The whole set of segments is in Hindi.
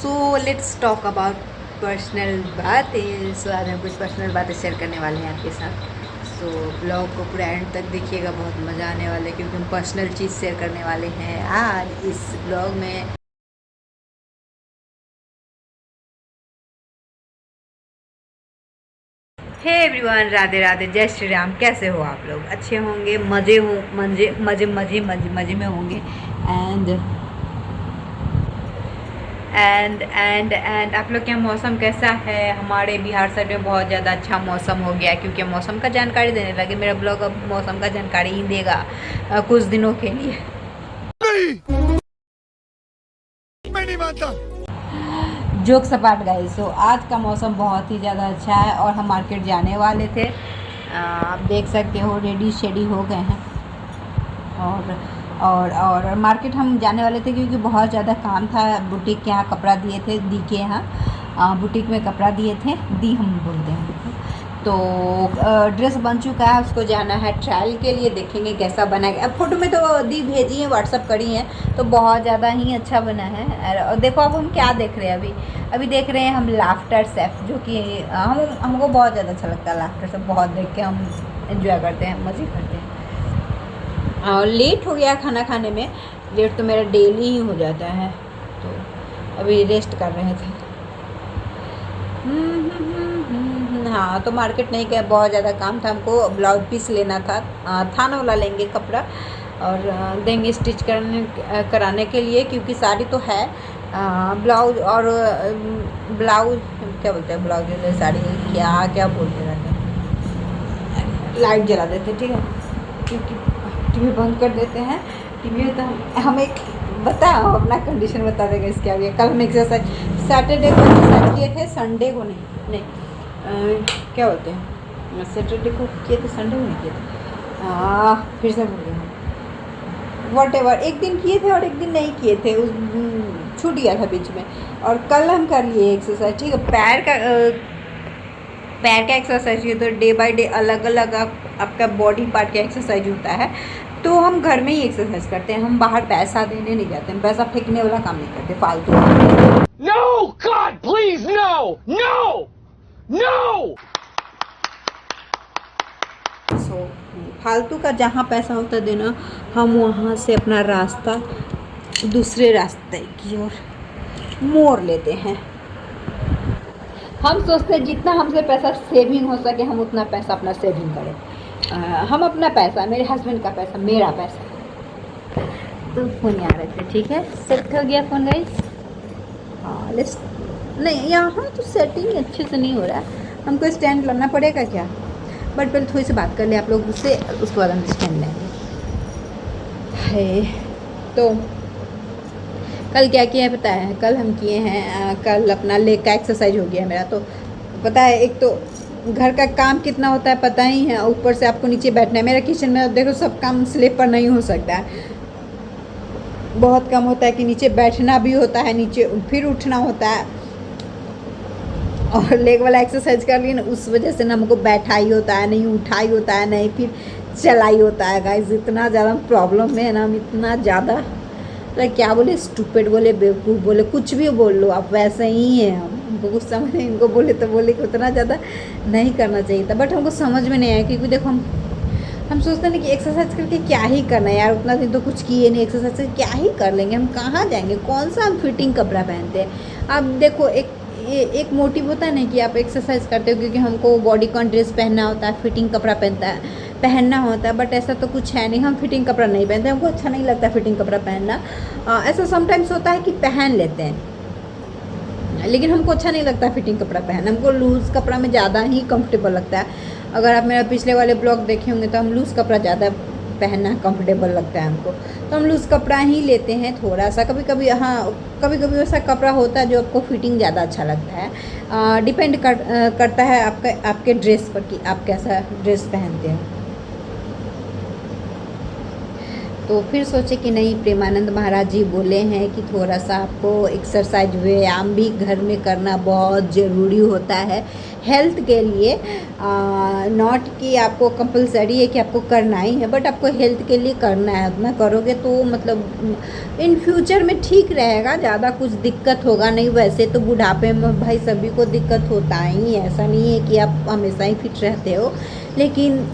So let's talk about personal बातें। सो आज हम कुछ पर्सनल बातें शेयर करने वाले हैं आपके साथ। सो ब्लॉग को पूरा एंड तक देखिएगा, बहुत मज़ा आने वाला है क्योंकि हम पर्सनल चीज़ शेयर करने वाले हैं आज इस ब्लॉग में। हे एवरीवन, राधे राधे, जय श्री राम। कैसे हो आप लोग? अच्छे होंगे, मज़े हो, मज़े मज़े मज़े मज़े मज़े में होंगे। एंड आप लोग के यहाँ मौसम कैसा है? हमारे बिहार साइड में बहुत ज़्यादा अच्छा मौसम हो गया है क्योंकि हम मौसम का जानकारी देने लगे। मेरा ब्लॉग अब मौसम का जानकारी ही देगा कुछ दिनों के लिए। मैं नहीं मानता। जोक सपाट गाइस। सो आज का मौसम बहुत ही ज़्यादा अच्छा है और हम मार्केट जाने वाले थे। आप देख सकते हो रेडी शेडी हो गए हैं और मार्केट हम जाने वाले थे क्योंकि बहुत ज़्यादा काम था। बुटीक के यहाँ कपड़ा दिए थे, दी के यहाँ बुटीक में कपड़ा दिए थे, दी हम बोलते हैं तो ड्रेस बन चुका है, उसको जाना है ट्रायल के लिए, देखेंगे कैसा बना है। अब फ़ोटो में तो दी भेजी है, व्हाट्सअप करी है, तो बहुत ज़्यादा ही अच्छा बना है। और देखो अब हम क्या देख रहे हैं, अभी देख रहे हैं हम लाफ्टर शेफ, जो कि हमको बहुत ज़्यादा अच्छा लगता है। लाफ्टर शेफ बहुत देख के हम एंजॉय करते हैं, मज़े करते हैं। और लेट हो गया खाना खाने में, लेट तो मेरा डेली ही हो जाता है, तो अभी रेस्ट कर रहे थे। हाँ, तो मार्केट नहीं गए, बहुत ज़्यादा काम था। हमको ब्लाउज पीस लेना था, थान वाला लेंगे कपड़ा और देंगे स्टिच कराने के लिए, क्योंकि साड़ी तो है, ब्लाउज और ब्लाउज क्या बोलते हैं, ब्लाउज साड़ी क्या क्या बोलते रहते हैं। लाइट जला देते, ठीक है, क्योंकि टीवी बंद कर देते हैं। टीवी में तो हम एक बताओ अपना कंडीशन बता देगा इसके आगे। कल हम एक्सरसाइज सैटरडे को एक्सरसाइज किए थे, संडे को नहीं क्या बोलते हैं, सैटरडे को किए थे, संडे को नहीं किए थे, फिर से भूल गए। वॉट एवर, एक दिन किए थे और एक दिन नहीं किए थे, उस छूट गया था बीच में। और कल हम कर लिए एक्सरसाइज, ठीक है। पैर का एक्सरसाइज किए तो डे बाय डे अलग अलग आपका बॉडी पार्ट का एक्सरसाइज होता है, तो हम घर में ही एक्सरसाइज करते हैं। हम बाहर पैसा देने नहीं जाते, हम पैसा फेंकने वाला काम नहीं करते फालतू। No, God, please, no, no, no. सो फालतू का जहाँ पैसा होता है देना, हम वहाँ से अपना रास्ता दूसरे रास्ते की ओर मोड़ लेते हैं। हम सोचते हैं जितना हमसे पैसा सेविंग हो सके हम उतना पैसा अपना सेविंग करें। हम अपना पैसा, मेरे हस्बैंड का पैसा, मेरा पैसा। तो फ़ोन आ रहे थे, ठीक है, सेट हो गया फ़ोन गाइस। हाँ लेट्स, नहीं यहाँ तो सेटिंग अच्छे से नहीं हो रहा है, हमको स्टैंड लाना पड़ेगा क्या? बट पहले थोड़ी सी बात कर ले आप लोग उससे, उसके बाद हम स्टैंड लेंगे। है तो कल क्या किया है पता है? कल हम किए हैं, कल अपना लेग का एक्सरसाइज हो गया मेरा। तो पता है, एक तो घर का काम कितना होता है पता ही है, ऊपर से आपको नीचे बैठना है। मेरा किचन में देखो सब काम स्लिप पर नहीं हो सकता है, बहुत कम होता है कि नीचे बैठना भी होता है, नीचे फिर उठना होता है। और लेग वाला एक्सरसाइज कर लिए ना, उस वजह से ना हमको बैठाई होता है, नहीं उठाई होता है, नहीं फिर चलाई होता है गाइस। इतना ज़्यादा प्रॉब्लम है ना, हम इतना ज़्यादा लाइक क्या बोले, स्टूपिड बोले, बेवकूफ़ बोले, कुछ भी बोल लो आप, वैसे ही है हम। हमको कुछ समझ नहीं, इनको बोले तो बोले कि उतना ज़्यादा नहीं करना चाहिए था, बट हमको समझ में नहीं आया क्योंकि देखो हम सोचते हैं कि एक्सरसाइज करके क्या ही करना है यार, उतना दिन तो कुछ किए नहीं, एक्सरसाइज करके क्या ही कर लेंगे, हम कहाँ जाएंगे, कौन सा हम फिटिंग कपड़ा पहनते हैं। अब देखो एक मोटिव होता है ना कि आप एक्सरसाइज करते हो क्योंकि हमको बॉडी कॉन ड्रेस पहनना होता है, फिटिंग कपड़ा पहनना होता है, बट ऐसा तो कुछ है नहीं, हम फिटिंग कपड़ा नहीं पहनते, हमको अच्छा नहीं लगता फिटिंग कपड़ा पहनना। ऐसा समटाइम्स होता है कि पहन लेते हैं, लेकिन हमको अच्छा नहीं लगता फिटिंग कपड़ा पहनना, हमको लूज़ कपड़ा में ज़्यादा ही कंफर्टेबल लगता है। अगर आप मेरा पिछले वाले ब्लॉग देखे होंगे तो हम लूज़ कपड़ा ज़्यादा पहनना कंफर्टेबल लगता है हमको, तो हम लूज़ कपड़ा ही लेते हैं थोड़ा सा। कभी कभी हाँ, कभी कभी वैसा कपड़ा होता है जो आपको फिटिंग ज़्यादा अच्छा लगता है। डिपेंड करता है आपके ड्रेस पर कि आप कैसा ड्रेस पहनते हैं। तो फिर सोचे कि नहीं, प्रेमानंद महाराज जी बोले हैं कि थोड़ा सा आपको एक्सरसाइज व्यायाम भी घर में करना बहुत ज़रूरी होता है हेल्थ के लिए। नॉट कि आपको कंपलसरी है कि आपको करना ही है, बट आपको हेल्थ के लिए करना है। उतना करोगे तो मतलब इन फ्यूचर में ठीक रहेगा, ज़्यादा कुछ दिक्कत होगा नहीं। वैसे तो बुढ़ापे में भाई सभी को दिक्कत होता ही है, ऐसा नहीं है कि आप हमेशा ही फिट रहते हो, लेकिन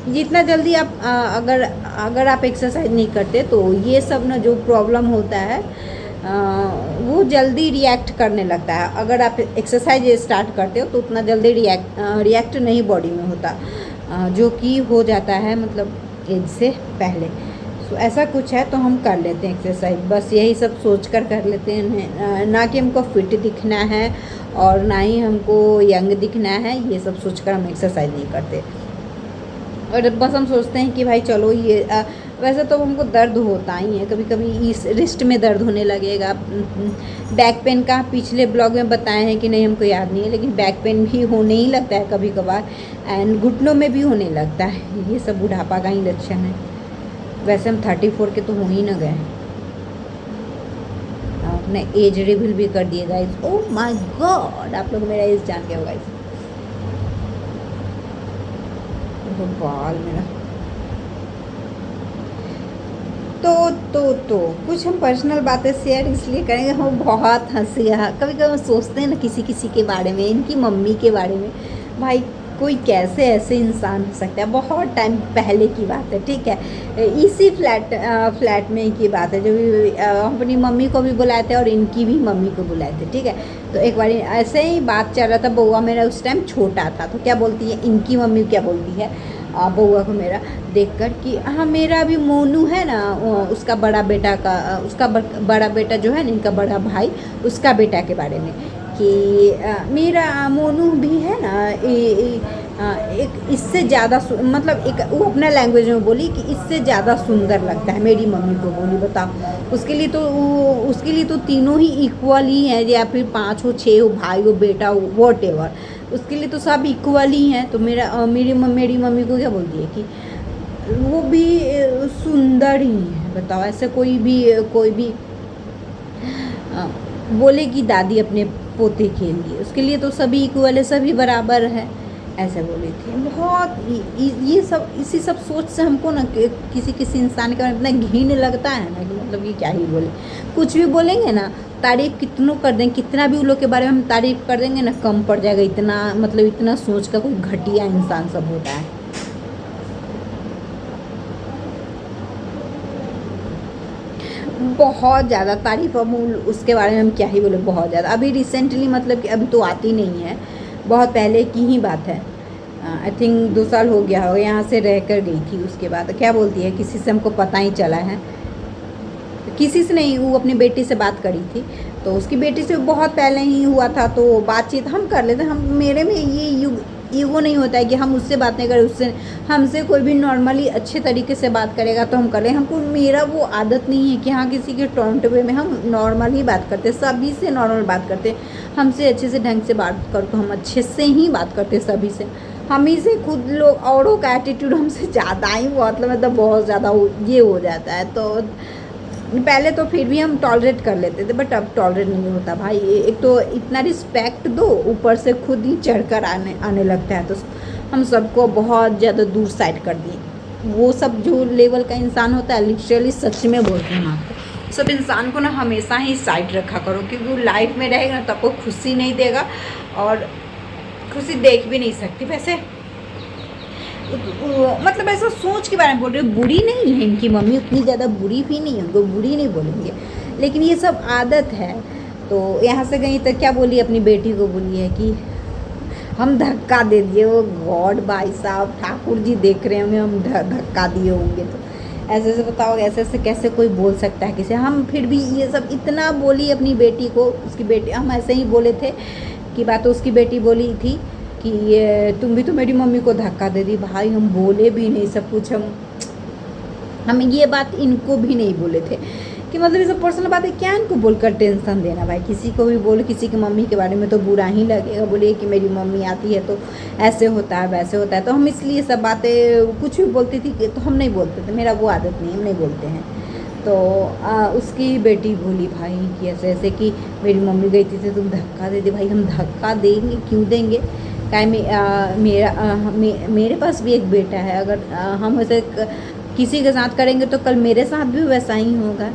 जितना जल्दी आप अगर आप एक्सरसाइज नहीं करते तो ये सब ना जो प्रॉब्लम होता है वो जल्दी रिएक्ट करने लगता है। अगर आप एक्सरसाइज स्टार्ट करते हो तो उतना जल्दी रिएक्ट नहीं बॉडी में होता, जो कि हो जाता है मतलब एज से पहले। सो ऐसा कुछ है तो हम कर लेते हैं एक्सरसाइज, बस यही सब सोच कर लेते हैं, ना कि हमको फिट दिखना है और ना ही हमको यंग दिखना है। ये सब सोचकर हम एक्सरसाइज नहीं करते, और बस हम सोचते हैं कि भाई चलो ये वैसे तो हमको दर्द होता ही है, कभी कभी इस रिस्ट में दर्द होने लगेगा। बैक पेन का पिछले ब्लॉग में बताए हैं कि नहीं हमको याद नहीं है, लेकिन बैक पेन भी होने ही लगता है कभी कभार, एंड घुटनों में भी होने लगता है। ये सब बुढ़ापा का ही लक्षण है। वैसे हम 34 के तो हो ही ना गए। आपने एज रिवील भी कर दिए गाइस, ओह माय गॉड, आप लोग मेरा एज जान गए हो गाइस। बाल मेरा तो कुछ हम पर्सनल बातें शेयर इसलिए करेंगे, हम बहुत हंसी है। कभी कभी हम सोचते हैं ना किसी के बारे में, इनकी मम्मी के बारे में, भाई कोई कैसे ऐसे इंसान हो सकता है। बहुत टाइम पहले की बात है, ठीक है, इसी फ्लैट में की बात है, जो भी अपनी मम्मी को भी बुलाए थे और इनकी भी मम्मी को बुलाए थे, ठीक है। तो एक बार ऐसे ही बात चल रहा था, बउआ मेरा उस टाइम छोटा था, तो क्या बोलती है इनकी मम्मी, क्या बोलती है बउआ को मेरा देखकर कि हाँ मेरा भी मोनू है ना, उसका बड़ा बेटा का, उसका बड़ा बेटा जो है ना, इनका बड़ा भाई, उसका बेटा के बारे में कि मेरा मोनू भी है ना, एक इससे ज़्यादा मतलब एक वो अपना लैंग्वेज में बोली कि इससे ज़्यादा सुंदर लगता है। मेरी मम्मी को बोली, बताओ, उसके लिए तो तीनों ही इक्वल ही हैं, या फिर 5 हो 6 हो भाई हो बेटा हो वॉट एवर, उसके लिए तो सब इक्वल ही हैं। तो मेरी मम्मी को क्या बोलती है कि वो भी सुंदर ही है। बताओ, ऐसे कोई भी बोलेगी दादी अपने पोते के लिए, उसके लिए तो सभी इक्वल है, सभी बराबर है, ऐसे बोली थी। बहुत ये सब इसी सब सोच से हमको ना किसी इंसान के बारे में इतना घिन लगता है ना कि मतलब ये क्या ही बोले। कुछ भी बोलेंगे ना, तारीफ़ कितनों कर देंगे, कितना भी उन लोग के बारे में हम तारीफ़ कर देंगे ना, कम पड़ जाएगा। इतना सोच का कोई घटिया इंसान सब होता है। बहुत ज़्यादा तारीफ़, अब उसके बारे में हम क्या ही बोले, बहुत ज़्यादा। अभी रिसेंटली मतलब कि अभी तो आती नहीं है, बहुत पहले की ही बात है, आई थिंक 2 साल हो गया होगा, यहाँ से रह कर गई थी। उसके बाद क्या बोलती है, किसी से हमको पता ही चला है, किसी से नहीं, वो अपनी बेटी से बात करी थी, तो उसकी बेटी से बहुत पहले ही हुआ था, तो बातचीत हम कर लेते। हम मेरे में ये वो नहीं होता है कि हम उससे बात नहीं करें, उससे हमसे कोई भी नॉर्मली अच्छे तरीके से बात करेगा तो हम कर लें। हमको मेरा वो आदत नहीं है कि हाँ किसी के टोंट वे में हम नॉर्मल ही बात करते, सभी से नॉर्मल बात करते। हमसे अच्छे से ढंग से बात करो तो हम अच्छे से ही बात करते सभी से। हम ही से खुद लोग औरों का एटीट्यूड हमसे ज़्यादा ही मतलब बहुत ज़्यादा ये हो जाता है। तो पहले तो फिर भी हम टॉलरेट कर लेते थे, बट अब टॉलरेट नहीं होता भाई। एक तो इतना रिस्पेक्ट दो, ऊपर से खुद ही चढ़कर आने लगता है, तो हम सबको बहुत ज़्यादा दूर साइड कर दिए। वो सब जो लेवल का इंसान होता है, लिटरली सच में बोलते हैं आपको, सब इंसान को ना हमेशा ही साइड रखा करो, क्योंकि वो लाइफ में रहेगा ना तो आपको खुशी नहीं देगा और खुशी देख भी नहीं सकती। वैसे मतलब ऐसा सोच के बारे में बोल रहे हो, बुरी नहीं है इनकी मम्मी, उतनी ज़्यादा बुरी भी नहीं है, उनको बुरी नहीं बोलेंगे, लेकिन ये सब आदत है। तो यहाँ से गई तो क्या बोली, अपनी बेटी को बोली है कि हम धक्का दे दिए। वो गॉड भाई साहब, ठाकुर जी देख रहे होंगे, हम धक्का दिए होंगे। तो ऐसे बताओ, ऐसे कैसे कोई बोल सकता है किसी। हम फिर भी ये सब इतना बोली अपनी बेटी को, उसकी बेटी, हम ऐसे ही बोले थे कि बात, उसकी बेटी बोली थी कि ये तुम भी तो मेरी मम्मी को धक्का दे दी। भाई हम बोले भी नहीं, सब कुछ हम ये बात इनको भी नहीं बोले थे कि मतलब ये सब पर्सनल बात है, क्या इनको बोलकर टेंशन देना भाई। किसी को भी बोलो, किसी की मम्मी के बारे में तो बुरा ही लगेगा, बोलिए कि मेरी मम्मी आती है तो ऐसे होता है वैसे होता है। तो हम इसलिए सब बातें कुछ भी बोलती थी तो हम नहीं बोलते थे, मेरा वो आदत नहीं, हम नहीं बोलते हैं। तो उसकी बेटी बोली भाई कि ऐसे ऐसे कि मेरी मम्मी गई थी तो तुम धक्का दे दे। भाई हम धक्का देंगे, क्यों देंगे? मेरे पास भी एक बेटा है, अगर हम ऐसे किसी के साथ करेंगे तो कल मेरे साथ भी वैसा ही होगा।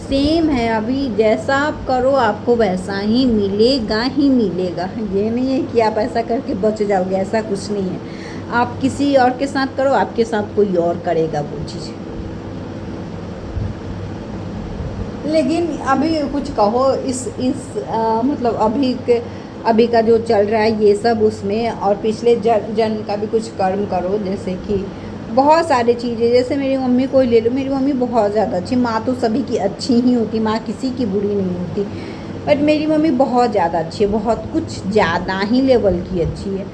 सेम है, अभी जैसा आप करो आपको वैसा ही मिलेगा ही मिलेगा। ये नहीं है कि आप ऐसा करके बच जाओगे, ऐसा कुछ नहीं है। आप किसी और के साथ करो, आपके साथ कोई और करेगा वो चीज़। लेकिन अभी कुछ कहो इस मतलब अभी का जो चल रहा है ये सब उसमें, और पिछले जन्म का भी कुछ कर्म करो। जैसे कि बहुत सारी चीज़ें, जैसे मेरी मम्मी को ही ले लो, मेरी मम्मी बहुत ज़्यादा अच्छी, माँ तो सभी की अच्छी ही होती, माँ किसी की बुरी नहीं होती, बट मेरी मम्मी बहुत ज़्यादा अच्छी है, बहुत कुछ ज़्यादा ही लेवल की अच्छी है।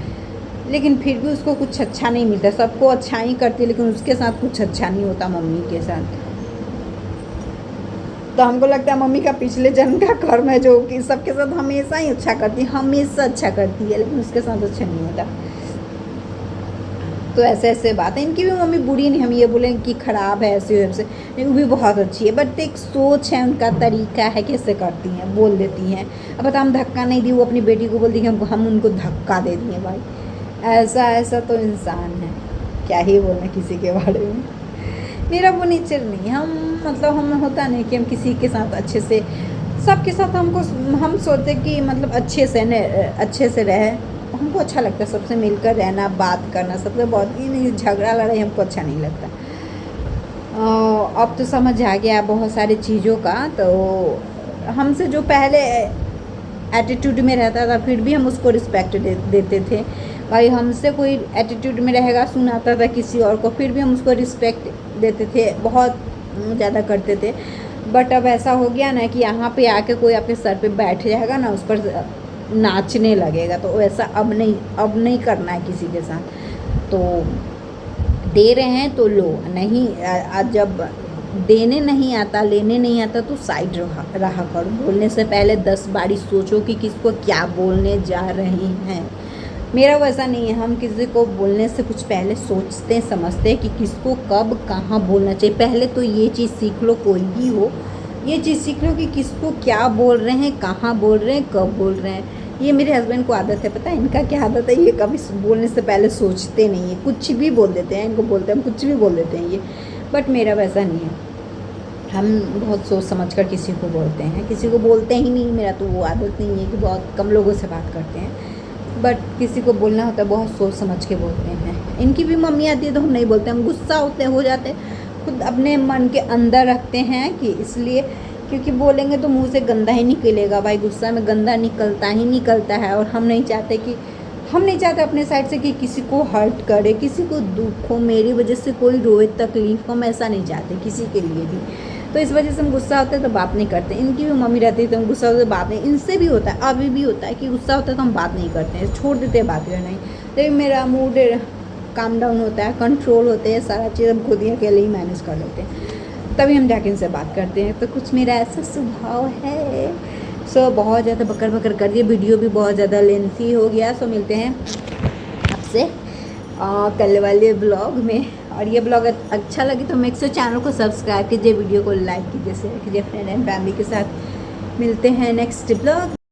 लेकिन फिर भी उसको कुछ अच्छा नहीं मिलता। सबको अच्छा ही करती है लेकिन उसके साथ कुछ अच्छा नहीं होता मम्मी के साथ। तो हमको लगता है मम्मी का पिछले जन्म का कर्म है, जो कि सबके साथ हमेशा ही अच्छा करती है, हमेशा अच्छा करती है, लेकिन उसके साथ अच्छा नहीं होता। तो ऐसे बात है। इनकी भी मम्मी बुरी नहीं, हम ये बोलें कि ख़राब है ऐसे वैसे नहीं, वो भी बहुत अच्छी है, बट एक सोच है, उनका तरीका है, कैसे करती हैं, बोल देती हैं। अब बता, हम धक्का नहीं दी, वो अपनी बेटी को बोल दी कि हम उनको धक्का दे दिए। भाई ऐसा तो इंसान है, क्या ही बोलना किसी के बारे में। मेरा वो नेचर नहीं, हम होता नहीं कि हम किसी के साथ अच्छे से, सबके साथ हम सोचते कि मतलब अच्छे से रहे। हमको अच्छा लगता है सबसे मिलकर रहना, बात करना, सबसे बहुत ही नहीं, झगड़ा लड़ाई हमको अच्छा नहीं लगता। अब तो समझ आ गया बहुत सारी चीज़ों का। तो हमसे जो पहले एटीट्यूड में रहता था फिर भी हम उसको रिस्पेक्ट देते थे। भाई हमसे कोई एटीट्यूड में रहेगा, सुनाता था किसी और को, फिर भी हम उसको रिस्पेक्ट देते थे, बहुत ज़्यादा करते थे। बट अब ऐसा हो गया ना कि यहाँ पे आके कोई आपके सर पे बैठ जाएगा ना, उस पर नाचने लगेगा। तो ऐसा अब नहीं करना है किसी के साथ। तो दे रहे हैं तो लो, नहीं जब देने नहीं आता, लेने नहीं आता तो साइड रहा करो। बोलने से पहले 10 बारी सोचो कि किसको क्या बोलने जा रहे हैं। मेरा वैसा नहीं है, हम किसी को बोलने से कुछ पहले सोचते समझते कि किसको कब कहाँ बोलना चाहिए। पहले तो ये चीज़ सीख लो, कोई भी हो ये चीज़ सीख लो कि किसको क्या बोल रहे हैं, कहाँ बोल रहे हैं, कब बोल रहे हैं। ये मेरे हस्बैंड को आदत है, पता है इनका क्या आदत है, ये कभी बोलने से पहले सोचते नहीं है, कुछ भी बोल देते हैं। इनको बोलते हैं हम कुछ भी बोल देते हैं ये, बट मेरा वैसा नहीं है। हम बहुत सोच समझ कर किसी को बोलते हैं, किसी को बोलते ही नहीं। मेरा तो वो आदत नहीं है कि बहुत कम लोगों से बात करते हैं, बट किसी को बोलना होता है बहुत सोच समझ के बोलते हैं। इनकी भी मम्मी आती है तो हम नहीं बोलते, हम गुस्सा हो जाते, खुद अपने मन के अंदर रखते हैं कि इसलिए, क्योंकि बोलेंगे तो मुंह से गंदा ही निकलेगा। भाई गुस्सा में गंदा निकलता है, और हम नहीं चाहते अपने साइड से कि किसी को हर्ट करे, किसी को दुख हो, मेरी वजह से कोई रोए, तकलीफ हो, हम ऐसा नहीं चाहते किसी के लिए भी। तो इस वजह से हम गुस्सा होते हैं तो बात नहीं करते। इनकी भी मम्मी रहती है तो हम गुस्सा होते बात नहीं, इनसे भी होता है, अभी भी होता है कि गुस्सा होता है तो हम बात नहीं करते हैं, छोड़ देते हैं बात करना ही। लेकिन मेरा मूड काम डाउन होता है, कंट्रोल होते हैं, सारा चीज़ हम खुद ही अकेले ही मैनेज कर लेते हैं, तभी हम जाके इनसे बात करते हैं। तो कुछ मेरा ऐसा स्वभाव है। सो बहुत ज़्यादा बकर कर दिए, वीडियो भी बहुत ज़्यादा लेंथी हो गया। सो मिलते हैं आपसे कल वाले ब्लॉग में। और ये ब्लॉग अच्छा लगे तो मेक श्योर चैनल को सब्सक्राइब कीजिए, वीडियो को लाइक कीजिए, शेयर कीजिए फ्रेंड एंड फैमिली के साथ। मिलते हैं नेक्स्ट ब्लॉग।